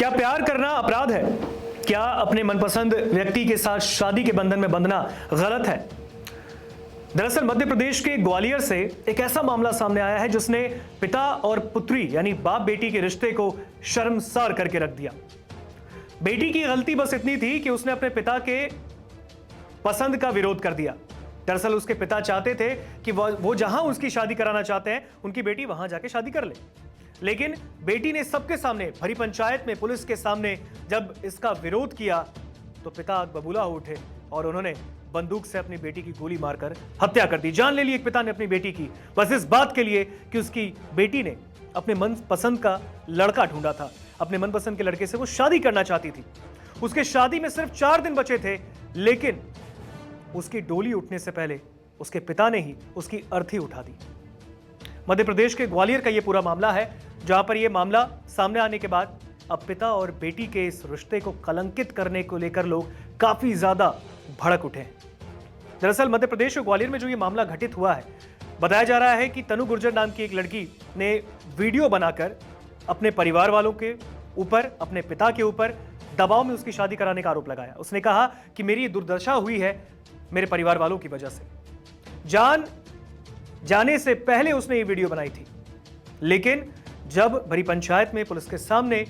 क्या प्यार करना अपराध है? क्या अपने मनपसंद व्यक्ति के साथ शादी के बंधन में बंधना गलत है? दरअसल मध्य प्रदेश के ग्वालियर से एक ऐसा मामला सामने आया है जिसने पिता और पुत्री यानी बाप बेटी के रिश्ते को शर्मसार करके रख दिया। बेटी की गलती बस इतनी थी कि उसने अपने पिता के पसंद का विरोध कर दिया। दरअसल उसके पिता चाहते थे कि वो जहां उसकी शादी कराना चाहते हैं उनकी बेटी वहां जाके शादी कर ले, लेकिन बेटी ने सबके सामने, भरी पंचायत में, पुलिस के सामने जब इसका विरोध किया तो पिता आग बबूला हो उठे और उन्होंने बंदूक से अपनी बेटी की गोली मारकर हत्या कर दी। जान ले ली एक पिता ने अपनी बेटी की, बस इस बात के लिए कि उसकी बेटी ने अपने मनपसंद का लड़का ढूंढा था, अपने मनपसंद के लड़के से वो शादी करना चाहती थी। उसके शादी में सिर्फ 4 दिन बचे थे, लेकिन उसकी डोली उठने से पहले उसके पिता ने ही उसकी अर्थी उठा दी। मध्य प्रदेश के ग्वालियर का यह पूरा मामला है, जहां पर यह मामला सामने आने के बाद अब पिता और बेटी के इस रिश्ते को कलंकित करने को लेकर लोग काफी ज्यादा भड़क उठे हैं। दरअसल मध्य प्रदेश के ग्वालियर में जो ये मामला घटित हुआ है, बताया जा रहा है कि तनु गुर्जर नाम की एक लड़की ने वीडियो बनाकर अपने परिवार वालों के ऊपर, अपने पिता के ऊपर दबाव में उसकी शादी कराने का आरोप लगाया। उसने कहा कि मेरी ये दुर्दशा हुई है मेरे परिवार वालों की वजह से। जान जाने से पहले उसने ये वीडियो बनाई थी, लेकिन जब भरी पंचायत में, पुलिस के सामने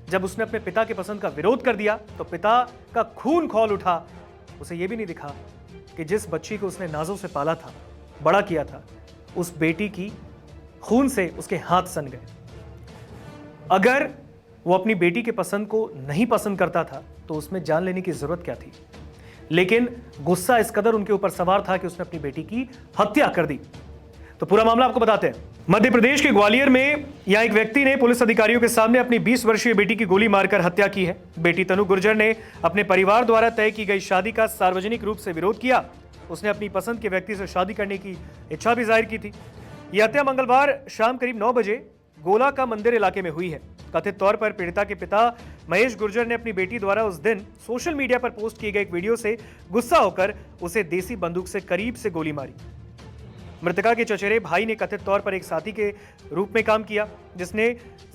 जब उसने अपने पिता के पसंद का विरोध कर दिया तो पिता का खून खौल उठा। उसे यह भी नहीं दिखा कि जिस बच्ची को उसने नाजों से पाला था, बड़ा किया था, उस बेटी की खून से उसके हाथ सन गए। अगर वो अपनी बेटी के पसंद को नहीं पसंद करता था तो उसमें जान लेने की जरूरत क्या थी, लेकिन गुस्सा इस कदर उनके ऊपर सवार था कि उसने अपनी बेटी की हत्या कर दी। तो पूरा मामला आपको बताते हैं। मध्य प्रदेश के ग्वालियर में यहां एक व्यक्ति ने पुलिस अधिकारियों के सामने अपनी 20 वर्षीय बेटी की गोली मारकर हत्या की है। बेटी तनु गुर्जर ने अपने परिवार द्वारा तय की गई शादी का सार्वजनिक रूप से विरोध किया। उसने अपनी पसंद के व्यक्ति से शादी करने की इच्छा भी जाहिर की थी। यह हत्या मंगलवार शाम करीब 9 बजे गोला का मंदिर इलाके में हुई है। कथित तौर पर पीड़िता के पिता महेश गुर्जर ने अपनी बेटी द्वारा उस दिन सोशल मीडिया पर पोस्ट किए गए एक वीडियो से गुस्सा होकर उसे देसी बंदूक से करीब से गोली मारी। मृतका के चचेरे भाई ने कथित तौर पर एक साथी के रूप में काम किया, जिसने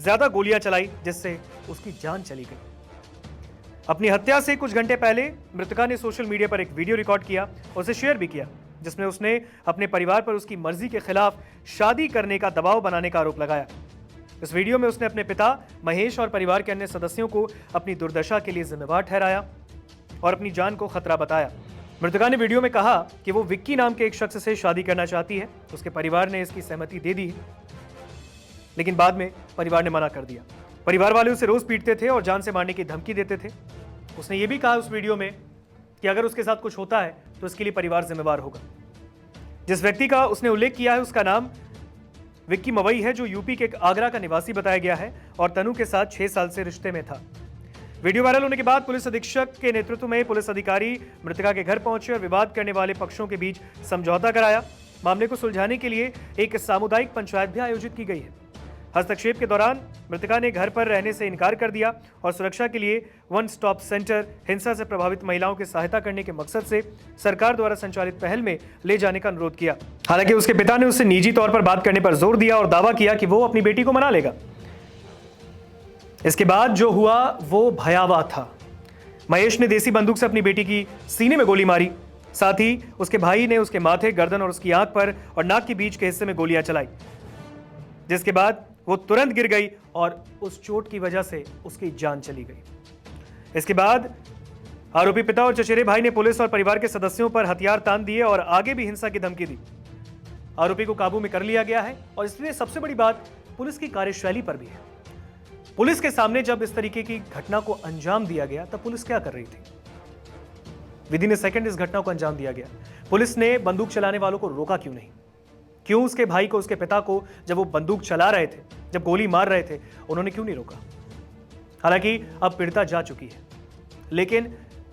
ज्यादा गोलियां चलाई, जिससे उसकी जान चली गई। अपनी हत्या से कुछ घंटे पहले मृतका ने सोशल मीडिया पर एक वीडियो रिकॉर्ड किया और उसे शेयर भी किया, जिसमें उसने अपने परिवार पर उसकी मर्जी के खिलाफ शादी करने का दबाव बनाने का आरोप लगाया। इस वीडियो में उसने अपने पिता महेश और परिवार के अन्य सदस्यों को अपनी दुर्दशा के लिए जिम्मेवार ठहराया और अपनी जान को खतरा बताया। मृतका ने वीडियो में कहा कि वो विक्की नाम के एक शख्स से शादी करना चाहती है। उसके परिवार ने इसकी सहमति दे दी, लेकिन बाद में परिवार ने मना कर दिया। परिवार वाले उसे रोज पीटते थे और जान से मारने की धमकी देते थे। उसने ये भी कहा उस वीडियो में कि अगर उसके साथ कुछ होता है तो इसके लिए परिवार जिम्मेवार होगा। जिस व्यक्ति का उसने उल्लेख किया है उसका नाम विक्की मवई है, जो यूपी के आगरा का निवासी बताया गया है और तनु के साथ 6 साल से रिश्ते में था। वीडियो वायरल होने के बाद पुलिस अधीक्षक के नेतृत्व में पुलिस अधिकारी मृतका के घर पहुंचे और विवाद करने वाले पक्षों के बीच समझौता कराया। मामले को सुलझाने के लिए एक सामुदायिक पंचायत भी आयोजित की गई है। हस्तक्षेप के दौरान मृतका ने घर पर रहने से इनकार कर दिया और सुरक्षा के लिए वन स्टॉप सेंटर हिंसा से प्रभावित महिलाओं की सहायता करने के मकसद से सरकार द्वारा संचालित पहल में ले जाने का अनुरोध किया। हालांकि उसके पिता ने उससे निजी तौर पर बात करने पर जोर दिया और दावा किया कि वो अपनी बेटी को मना लेगा। इसके बाद जो हुआ वो भयावह था। महेश ने देसी बंदूक से अपनी बेटी की सीने में गोली मारी। साथ ही उसके भाई ने उसके माथे, गर्दन और उसकी आंख पर और नाक के बीच के हिस्से में गोलियां चलाई, जिसके बाद वो तुरंत गिर गई और उस चोट की वजह से उसकी जान चली गई। इसके बाद आरोपी पिता और चचेरे भाई ने पुलिस और परिवार के सदस्यों पर हथियार तान दिए और आगे भी हिंसा की धमकी दी। आरोपी को काबू में कर लिया गया है और इसलिए सबसे बड़ी बात पुलिस की कार्यशैली पर भी है। पुलिस के सामने जब इस तरीके की घटना को अंजाम दिया गया तब पुलिस क्या कर रही थी? विदिन ए सेकंड इस घटना को अंजाम दिया गया। पुलिस ने बंदूक चलाने वालों को रोका क्यों नहीं? क्यों उसके भाई को, उसके पिता को, जब वो बंदूक चला रहे थे, जब गोली मार रहे थे, उन्होंने क्यों नहीं रोका? हालांकि अब पीड़िता जा चुकी है, लेकिन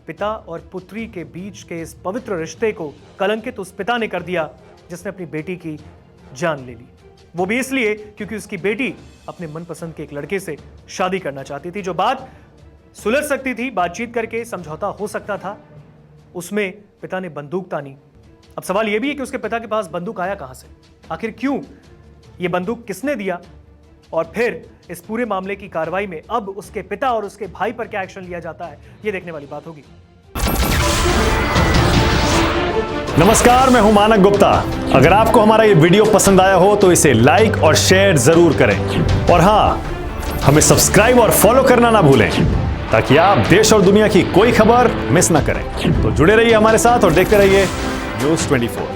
पिता और पुत्री के बीच के इस पवित्र रिश्ते को कलंकित उस पिता ने कर दिया जिसने अपनी बेटी की जान ले ली। वो भी इसलिए क्योंकि उसकी बेटी अपने मनपसंद के एक लड़के से शादी करना चाहती थी। जो बात सुलझ सकती थी, बातचीत करके समझौता हो सकता था, उसमें पिता ने बंदूक तानी। अब सवाल यह भी है कि उसके पिता के पास बंदूक आया कहां से? आखिर क्यों? यह बंदूक किसने दिया? और फिर इस पूरे मामले की कार्रवाई में अब उसके पिता और उसके भाई पर क्या एक्शन लिया जाता है, ये देखने वाली बात होगी। नमस्कार, मैं हूं मानक गुप्ता। अगर आपको हमारा ये वीडियो पसंद आया हो तो इसे लाइक और शेयर जरूर करें, और हां, हमें सब्सक्राइब और फॉलो करना ना भूलें ताकि आप देश और दुनिया की कोई खबर मिस ना करें। तो जुड़े रहिए हमारे साथ और देखते रहिए न्यूज़ 24।